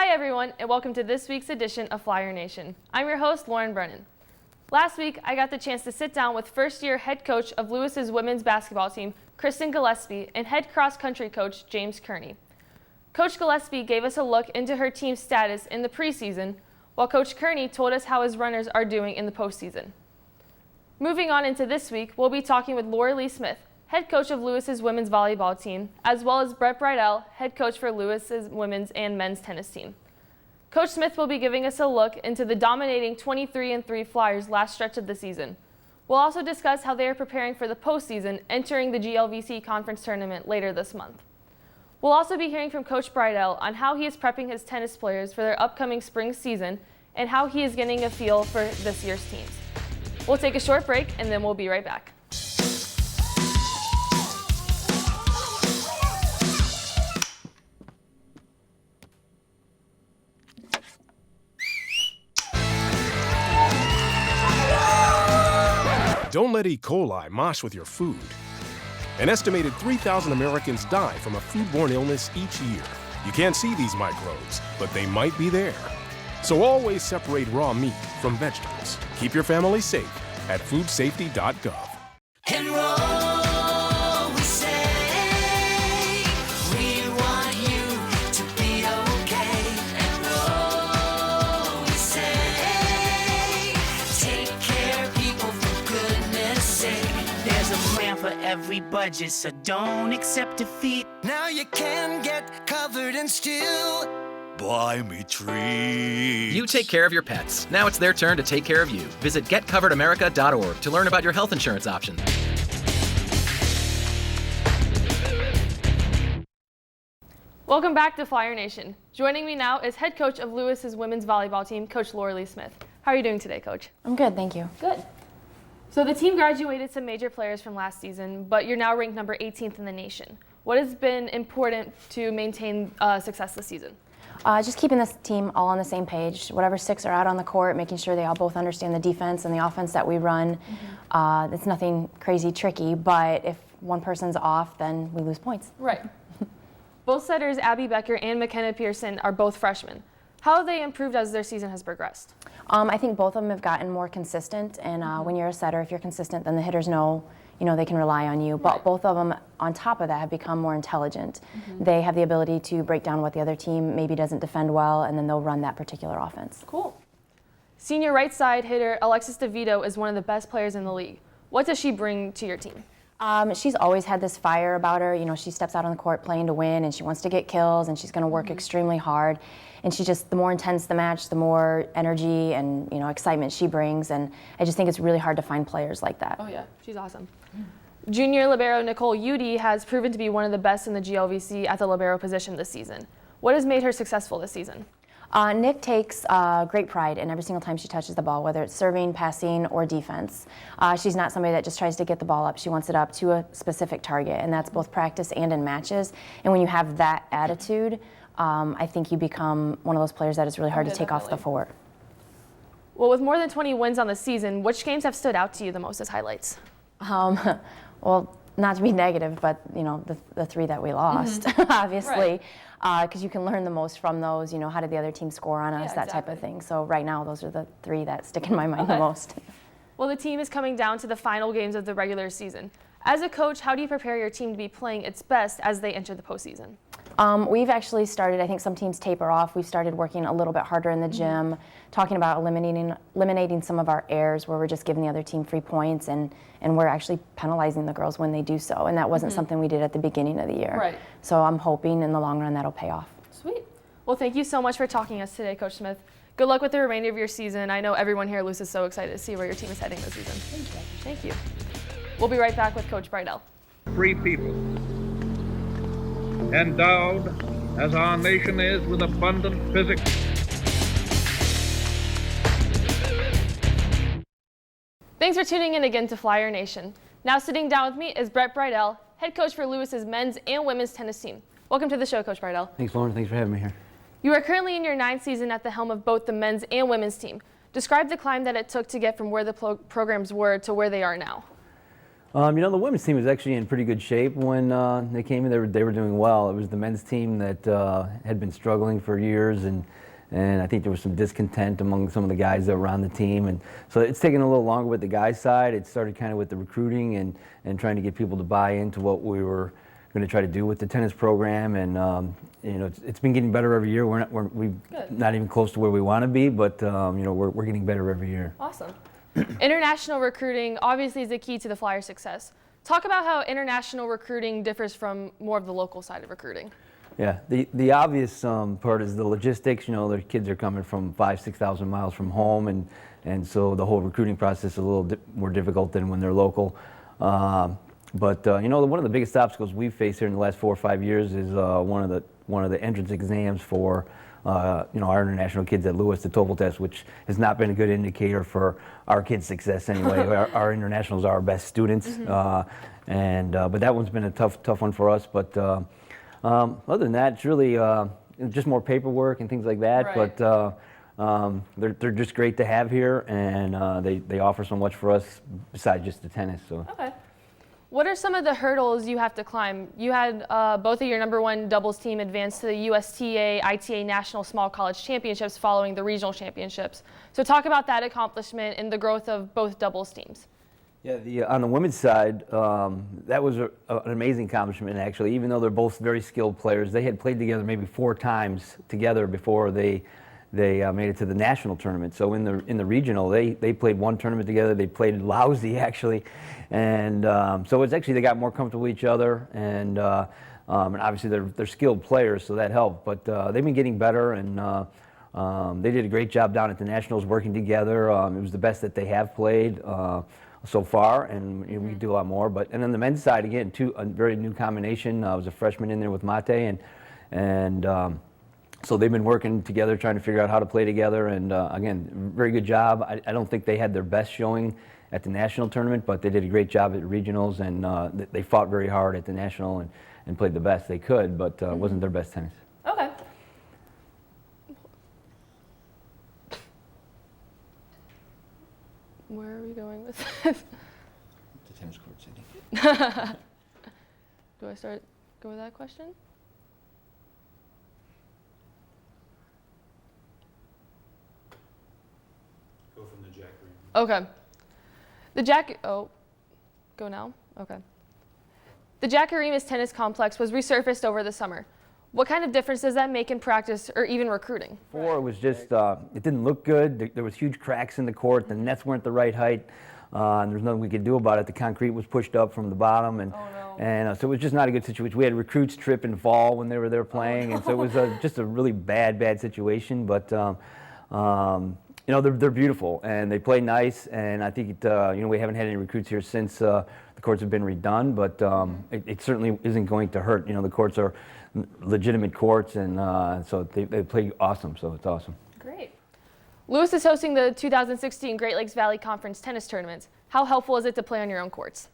Hi everyone, and welcome to this week's edition of Flyer Nation. I'm your host, Lauren Brennan. Last week, I got the chance to sit down with first-year head coach of Lewis's women's basketball team, Kristen Gillespie, and head cross-country coach, James Kearney. Coach Gillespie gave us a look into her team's status in the preseason, while Coach Kearney told us how his runners are doing in the postseason. Moving on into this week, we'll be talking with Lorelee Smith, head coach of Lewis's women's volleyball team, as well as Brett Bridel, head coach for Lewis's women's and men's tennis team. Coach Smith will be giving us a look into the dominating 23-3 Flyers last stretch of the season. We'll also discuss how they are preparing for the postseason, entering the GLVC conference tournament later this month. We'll also be hearing from Coach Bridel on how he is prepping his tennis players for their upcoming spring season and how he is getting a feel for this year's teams. We'll take a short break and then we'll be right back. Don't let E. coli mosh with your food. An estimated 3,000 Americans die from a foodborne illness each year. You can't see these microbes, but they might be there. So always separate raw meat from vegetables. Keep your family safe at foodsafety.gov. Enroll, we say. We want you to be okay. Enroll, we say. Take care, people, for goodness sake. There's a plan for every budget, so don't accept defeat. Now you can get covered and still buy me treats. You take care of your pets. Now it's their turn to take care of you. Visit getcoveredamerica.org to learn about your health insurance options. Welcome back to Flyer Nation. Joining me now is head coach of Lewis's women's volleyball team, Coach Lorelee Smith. How are you doing today, Coach? I'm good, thank you. Good. So the team graduated some major players from last season, but you're now ranked number 18th in the nation. What has been important to maintain success this season? Just keeping this team all on the same page. Whatever six are out on the court, making sure they all both understand the defense and the offense that we run. It's nothing crazy tricky, but if one person's off, then we lose points. Right. Both setters, Abby Becker and McKenna Pearson, are both freshmen. How have they improved as their season has progressed? I think both of them have gotten more consistent, and when you're a setter, if you're consistent, then the hitters know they can rely on you. But both of them, on top of that, have become more intelligent. They have the ability to break down what the other team maybe doesn't defend well, and then they'll run that particular offense. Cool. Senior right side hitter Alexis DeVito is one of the best players in the league. What does she bring to your team? She's always had this fire about her. She steps out on the court playing to win, and she wants to get kills, and she's going to work extremely hard. And the more intense the match, the more energy and excitement she brings. And I just think it's really hard to find players like that. Oh yeah, she's awesome. Junior libero Nicole Udy has proven to be one of the best in the GLVC at the libero position this season. What has made her successful this season? Nick takes great pride in every single time she touches the ball, whether it's serving, passing, or defense. She's not somebody that just tries to get the ball up. She wants it up to a specific target, and that's both practice and in matches. And when you have that attitude, I think you become one of those players that is really hard to take off the floor. Well, with more than 20 wins on the season, which games have stood out to you the most as highlights? Well, not to be negative, but the three that we lost, obviously, because you can learn the most from those. How did the other team score on us, that type of thing. So right now, those are the three that stick in my mind the most. Well, the team is coming down to the final games of the regular season. As a coach, how do you prepare your team to be playing its best as they enter the postseason? We've actually started, I think some teams taper off. We've started working a little bit harder in the gym, talking about eliminating some of our errors where we're just giving the other team free points, and we're actually penalizing the girls when they do so. And that wasn't something we did at the beginning of the year. Right. So I'm hoping in the long run that'll pay off. Sweet. Well, thank you so much for talking to us today, Coach Smith. Good luck with the remainder of your season. I know everyone here at Luce is so excited to see where your team is heading this season. Thank you. We'll be right back with Coach Bridel. Free people, endowed as our nation is with abundant physical. Thanks for tuning in again to Flyer Nation. Now sitting down with me is Brett Bridel, head coach for Lewis's men's and women's tennis team. Welcome to the show, Coach Bridel. Thanks, Lauren. Thanks for having me here. You are currently in your 9th season at the helm of both the men's and women's team. Describe the climb that it took to get from where the programs were to where they are now. The women's team was actually in pretty good shape when they came in. They were doing well. It was the men's team that had been struggling for years, and I think there was some discontent among some of the guys that were on the team. And so it's taken a little longer with the guys' side. It started kind of with the recruiting and trying to get people to buy into what we were going to try to do with the tennis program. And it's been getting better every year. We're not even close to where we want to be, but we're getting better every year. Awesome. International recruiting obviously is the key to the Flyers' success. Talk about how international recruiting differs from more of the local side of recruiting. Yeah, the obvious part is the logistics. The kids are coming from 5,000-6,000 miles from home, and so the whole recruiting process is a little more difficult than when they're local. But one of the biggest obstacles we've faced here in the last 4 or 5 years is one of the entrance exams for our international kids at Lewis, the TOEFL test, which has not been a good indicator for our kids' success anyway. our internationals are our best students, but that one's been a tough one for us. But other than that, it's really just more paperwork and things like that. Right. But they're just great to have here, and they offer so much for us besides just the tennis. So. Okay. What are some of the hurdles you have to climb? You had both of your #1 doubles team advance to the USTA ITA National Small College Championships following the regional championships. So talk about that accomplishment and the growth of both doubles teams. Yeah, on the women's side, that was an amazing accomplishment actually. Even though they're both very skilled players, they had played together maybe 4 times together before they made it to the national tournament. So in the regional, they played 1 tournament together. They played lousy actually, and so it's actually they got more comfortable with each other, and obviously they're skilled players, so that helped. But they've been getting better, and they did a great job down at the nationals working together. It was the best that they have played so far, and we can do a lot more. And then the men's side again, a very new combination. I was a freshman in there with Mate, and so they've been working together, trying to figure out how to play together, and again, very good job. I don't think they had their best showing at the national tournament, but they did a great job at regionals, and they fought very hard at the national and played the best they could, but it wasn't their best tennis. Okay. Where are we going with this? The tennis court, Cindy. Do I go with that question? Go from the Jack Green. Okay. Go now? Okay. The Jack Arimas Tennis Complex was resurfaced over the summer. What kind of difference does that make in practice or even recruiting? Before it was just, it didn't look good. There was huge cracks in the court. The nets weren't the right height. And there's nothing we could do about it. The concrete was pushed up from the bottom, and so it was just not a good situation. We had recruits trip and fall when they were there playing, and so it was just a really bad situation. But they're beautiful and they play nice, and I think we haven't had any recruits here since the courts have been redone, but it certainly isn't going to hurt. The courts are legitimate courts, and so they play awesome, so it's awesome. Great. Lewis is hosting the 2016 Great Lakes Valley Conference tennis tournaments. How helpful is it to play on your own courts?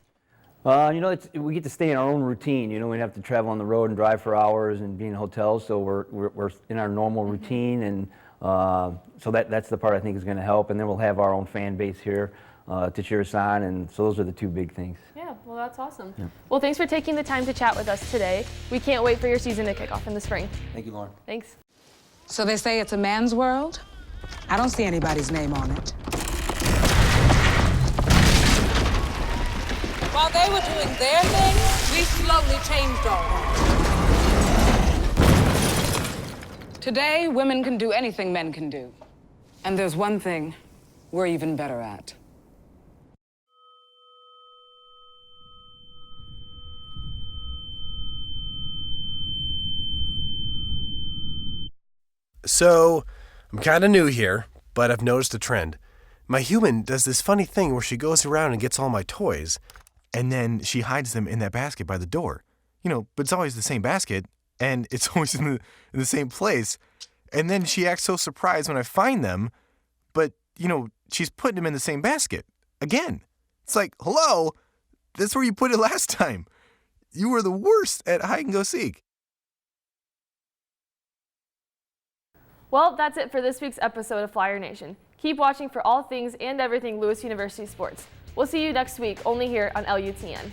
We get to stay in our own routine. We have to travel on the road and drive for hours and be in hotels, so we're in our normal routine, and so that's the part I think is going to help. And then we'll have our own fan base here to cheer us on, and so those are the 2 big things. Yeah, well, that's awesome. Yeah. Well, thanks for taking the time to chat with us today. We can't wait for your season to kick off in the spring. Thank you, Lauren. Thanks. So they say it's a man's world? I don't see anybody's name on it. While they were doing their thing, we slowly changed all that. Today, women can do anything men can do. And there's one thing we're even better at. So, I'm kind of new here, but I've noticed a trend. My human does this funny thing where she goes around and gets all my toys, and then she hides them in that basket by the door. But it's always the same basket, and it's always in the same place. And then she acts so surprised when I find them, but, she's putting them in the same basket. Again. It's like, hello, that's where you put it last time. You were the worst at hide and go seek. Well, that's it for this week's episode of Flyer Nation. Keep watching for all things and everything Lewis University sports. We'll see you next week, only here on LUTN.